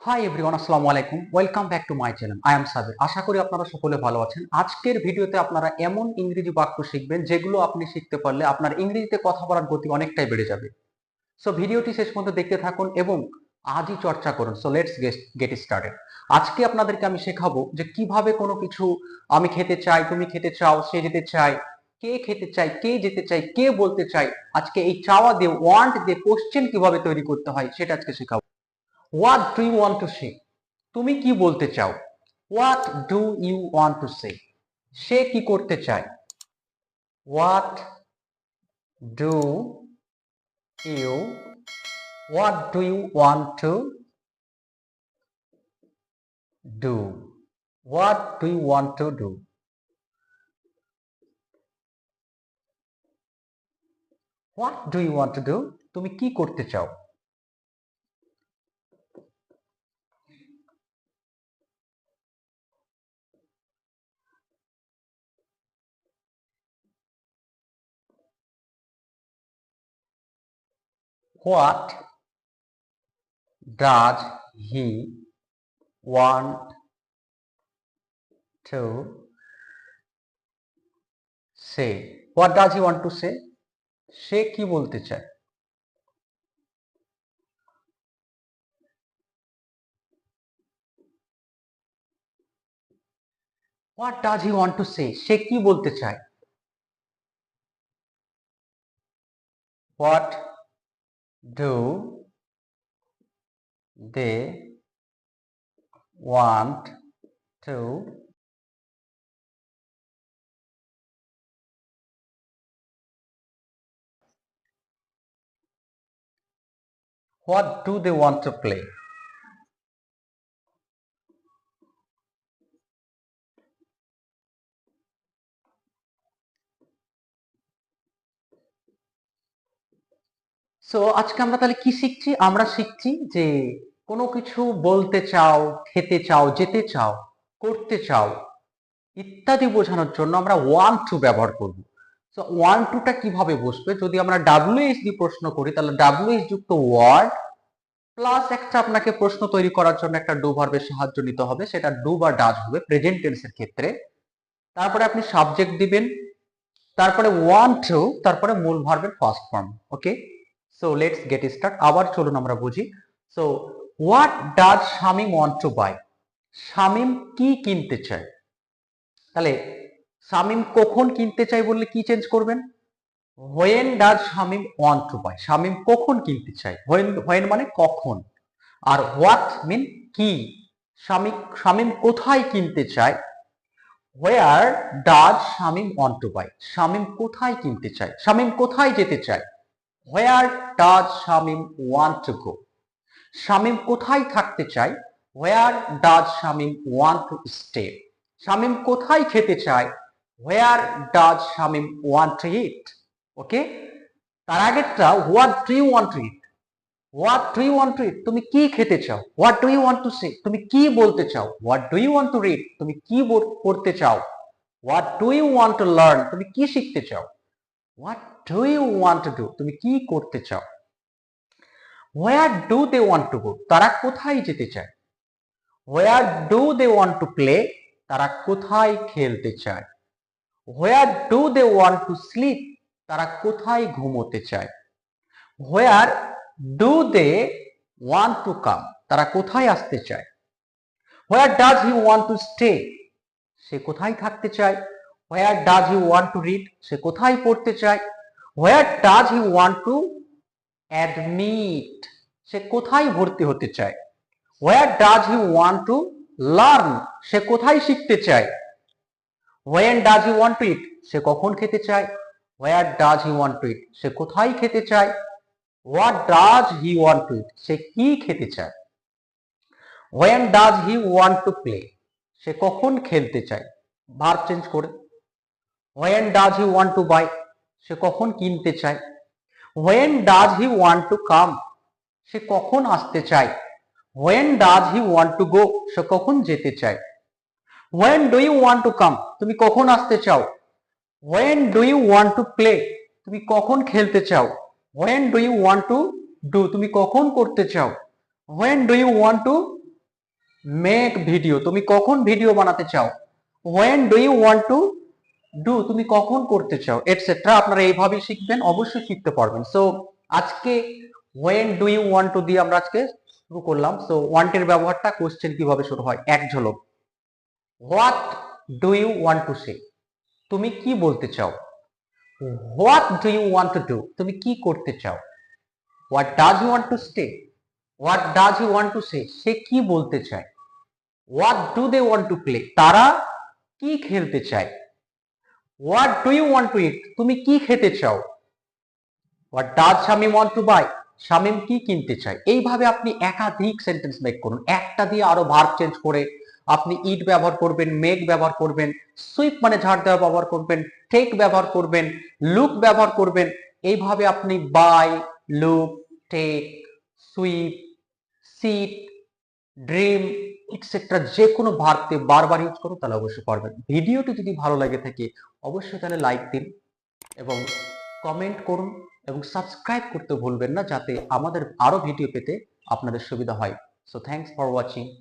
High everyone, আসসালামু আলাইকুম। Welcome back to my channel. I am Sabir. আশা করি আপনারা সকলে ভালো আছেন। আজকের ভিডিওতে আপনারা এমন ইংরেজি বাক্য শিখবেন যেগুলো আপনি শিখতে পারলে আপনার ইংরেজিতে কথা বলার গতি অনেকটাই বেড়ে যাবে। সো ভিডিওটি শেষ পর্যন্ত দেখতে থাকুন এবং আজই চর্চা করুন। So let's get started. আজকে আপনাদেরকে আমি শেখাবো যে কিভাবে কোনো কিছু আমি খেতে চাই, তুমি খেতে চাও, সে যেতে চায়, কে খেতে চায়, কে যেতে চায়, কে বলতে চায়। আজকে এই চাওয়া দিয়ে ওয়ান্ট দিয়ে কোশ্চেন কিভাবে তৈরি করতে হয় সেটা আজকে শেখাবো। What do you want to say? তুমি কি বলতে চাও? What do you want to say? সে কি করতে চায়? What do you what do you want to do? What do you want to do? What do you want to do? তুমি কি করতে চাও? What does he want to say? What does he want to say? সে কি বলতে চায়? What does he want to say? সে কি বলতে চায়? What do they want to what do they want to play? So আজকে আমরা তাহলে কি শিখছি? আমরা শিখছি যে কোনো কিছু বলতে চাও, খেতে চাও, যেতে চাও, করতে চাও ইত্যাদি বোঝানোর জন্য আমরা ওয়ান্ট টু ব্যবহার করব। সো ওয়ান্ট টুটা কিভাবে বসবে? যদি আমরা ডাব্লিউএইচ দিয়ে প্রশ্ন করি তাহলে ডাব্লিউএইচ যুক্ত ওয়ার্ড প্লাস একটা আপনাকে প্রশ্ন তৈরি করার জন্য একটা ডু ভার্বের সাহায্য নিতে হবে, সেটা ডু বা ডাজ হবে প্রেজেন্ট টেন্সের ক্ষেত্রে। তারপরে আপনি সাবজেক্ট দিবেন, তারপরে ওয়ান্ট টু, তারপরে মূল ভার্বের first form. Okay, so let's get start. আবার চলুন আমরা বুঝি। So what does Shamim want to buy? Shamim কি কিনতে চায়? তাহলে শামিম কখন কিনতে চায় বললে কি চেঞ্জ করবেন? When does Shamim want to buy? Shamim কখন কিনতে চায়? হোয়েন, হোয়েন মানে কখন। আর হোয়াট মিন কি। শামিম শামিম কোথায় কিনতে চায়? Where does Shamim want to buy? Shamim কোথায় কিনতে চায়? শামিম কোথায় যেতে চায়? Where does Shamim want to go? Shamim কোথায় থাকতে চায়? Where does Shamim want to stay? Shamim কোথায় খেতে চায়? Where does Shamim want to eat? Okay, তার আগেরটা what do you want to eat? What do you want to eat? তুমি কি খেতে চাও? What do you want to say? তুমি কি বলতে চাও? What do you want to read? তুমি কি পড়তে চাও? What do you want to learn? তুমি কি শিখতে চাও? What do you want to do? তুমি কি করতে চাও? Where do they want to go? তারা কোথায় যেতে চায়? Where do they want to play? তারা কোথায় খেলতে চায়? Where do they want to sleep? তারা কোথায় ঘুমোতে চায়? Where do they want to come? তারা কোথায় আসতে চায়? Where does he want to stay? সে কোথায় থাকতে চায়? Where does he want to read? সে কোথায় পড়তে চায়? Where does he want to admit? সে কোথায় ভর্তি হতে চায়? Where does he want to learn? সে কোথায় শিখতে চায়? When does he want to eat? সে কখন খেতে চায়? Where does he want to eat? সে কোথায় খেতে চায়? What does he want to eat? সে কি খেতে চায়? When does he want to play? সে কখন খেলতে চায়? ভার্ব চেঞ্জ করে। When does he want to buy? সে কখন কিনতে চায়? When does he want to come? সে কখন আসতে চায়? When does he want to go? সে কখন যেতে চায়? When do you want to come? তুমি কখন আসতে চাও? When do you want to play? তুমি কখন খেলতে চাও? When do you want to do? তুমি কখন করতে চাও? When do you want to make video, তুমি কখন ভিডিও বানাতে চাও। When do you want to do, তুমি কখন করতে চাও, এটসেট্রা। আপনারা এইভাবেই শিখবেন, অবশ্যই শিখতে পারবেন। সো আজকে when do you want to দিয়ে আমরা আজকে শুরু করলাম। সো ওয়ান্ট এর ব্যবহারটা, কোশ্চেন কিভাবে শুরু হয়, এক ঝলক। What do you want to say, তুমি কি বলতে চাও। What do you want to do, তুমি কি করতে চাও। What does you want to stay, what does you want to say, সে কি বলতে চায়। What do they want to play, তারা কি খেলতে চায়। What do you want to eat, তুমি কি খেতে চাও। What does Shamim want to buy, Shamim কি কিনতে চায়। এইভাবে আপনি একাধিক সেন্টেন্স মেক করুন, একটা দিয়ে আরো ভার্ব চেঞ্জ করে আপনি ইট ব্যবহার করবেন, মেক ব্যবহার করবেন, সুইপ মানে ঝাড় দেওয়া ব্যবহার করবেন, টেক ব্যবহার করবেন, লুক ব্যবহার করবেন। এইভাবে আপনি buy, look, take, sweep, sit, dream, etcetera যে কোনো ভার্বকে বারবার ইউজ করুন, তাহলে অবশ্যই পারবেন। ভিডিওটি যদি ভালো লাগে থাকে অবশ্যই তাহলে লাইক দিন এবং কমেন্ট করুন এবং সাবস্ক্রাইব করতে ভুলবেন না, যাতে আমাদের আরো ভিডিও পেতে আপনাদের সুবিধা হয়। So thanks for watching.